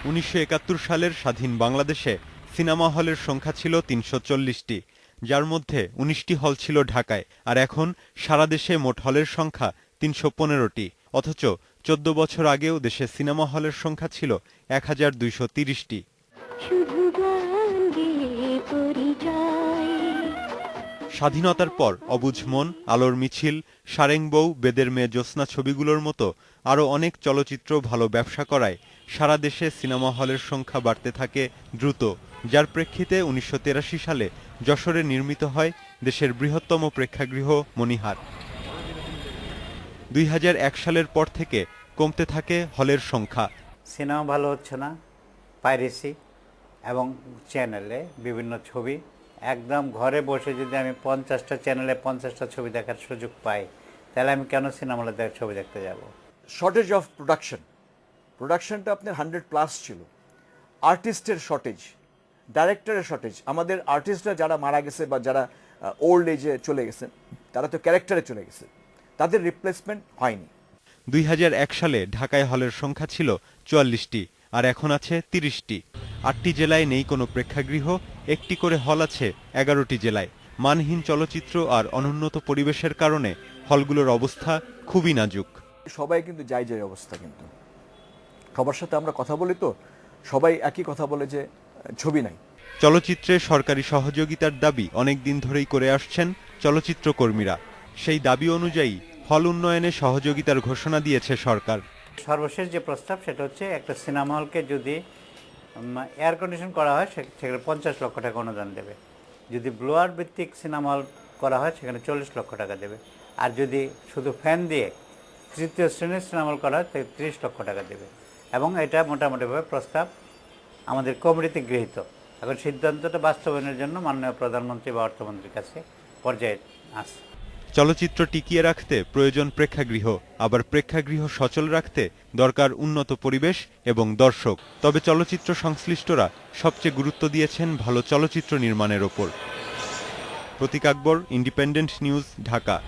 1971 সালের স্বাধীন বাংলাদেশে সিনেমা হলের সংখ্যা ছিল ৩৪০টি, যার মধ্যে ১৯টি হল ছিল ঢাকায়। আর এখন সারা দেশে মোট হলের সংখ্যা ৩১৫টি। অথচ ১৪ বছর আগেও দেশে সিনেমা হলের সংখ্যা ছিল ১,২৩০টি। স্বাধীনতার পর অবুঝ মন, আলোর মিছিল, সারেং বউ, বেদের মেয়ে জ্যোৎস্না ছবিগুলোর মতো আরও অনেক চলচ্চিত্র ভালো ব্যবসা করায় সারা দেশে সিনেমা হলের সংখ্যা বাড়তে থাকে দ্রুত, যার প্রেক্ষিতে ১৯৮৩ সালে যশোরে নির্মিত হয় দেশের বৃহত্তম প্রেক্ষাগৃহ মণিহার। ২০০১ সালের পর থেকে কমতে থাকে হলের সংখ্যা। সিনেমা ভালো হচ্ছে না, পাইরেসি এবং চ্যানেলে বিভিন্ন ছবি, একদম ঘরে বসে যদি আমি 50টা চ্যানেলে 50টা ছবি দেখার সুযোগ পাই, তাহলে আমি কেন সিনেমা হলে ছবি দেখতে যাব? শর্টেজ অফ প্রোডাকশনটা আপনার 100+ ছিল। আর্টিস্টের শর্টেজ, ডাইরেক্টরের শর্টেজ। আমাদের আর্টিস্টরা যারা মারা গেছে বা যারা ওল্ড এজে চলে গেছেন, তারা তো ক্যারেক্টারে চলে গেছে, তাদের রিপ্লেসমেন্ট হয়নি। ২০০১ সালে ঢাকায় হলের সংখ্যা ছিল ৪৪টি, আর এখন আছে ৩০টি। ৮টি জেলায় নেই কোনো প্রেক্ষাগৃহ, একটি করে হল আছে ১১টি জেলায়। মানহীন চলচ্চিত্র আর অনুন্নত পরিবেশের কারণে হলগুলোর অবস্থা খুবই নাজুক। সবাই কিন্তু যাই অবস্থা, কিন্তু সবার সাথে আমরা কথা বলি, তো সবাই একই কথা বলে যে ছবি নাই। চলচ্চিত্রে সরকারি সহযোগিতার দাবি অনেক দিন ধরেই করে আসছেন চলচ্চিত্র কর্মীরা। সেই দাবি অনুযায়ী হল উন্নয়নে সহযোগিতার ঘোষণা দিয়েছে সরকার। সর্বশেষ যে প্রস্তাব সেটা হচ্ছে একটা সিনেমা হলকে যদি এয়ার কন্ডিশন করা হয় সেখানে 50 লক্ষ টাকা অনুদান দেবে। যদি ব্লোয়ার ভিত্তিক সিনেমা হল করা হয় সেখানে 40 লক্ষ টাকা দেবে। আর যদি শুধু ফ্যান দিয়ে তৃতীয় শ্রেণীর সিনেমা হল করা হয় তাহলে 30 লক্ষ টাকা দেবে। এবং এটা মোটামুটিভাবে প্রস্তাব আমাদের কমিটিতে গৃহীত। এখন সিদ্ধান্তটা বাস্তবায়নের জন্য মাননীয় প্রধানমন্ত্রী বা অর্থমন্ত্রীর কাছে পর্যায়ে আছে। চলচ্চিত্র টিকিয়ে রাখতে প্রয়োজন প্রেক্ষাগৃহ, আবার প্রেক্ষাগৃহ সচল রাখতে দরকার উন্নত পরিবেশ এবং দর্শক। তবে চলচ্চিত্র সংশ্লিষ্টরা সবচেয়ে গুরুত্ব দিয়েছেন ভালো চলচ্চিত্র নির্মাণের ওপর। প্রতীক আকবর, ইন্ডিপেন্ডেন্ট নিউজ, ঢাকা।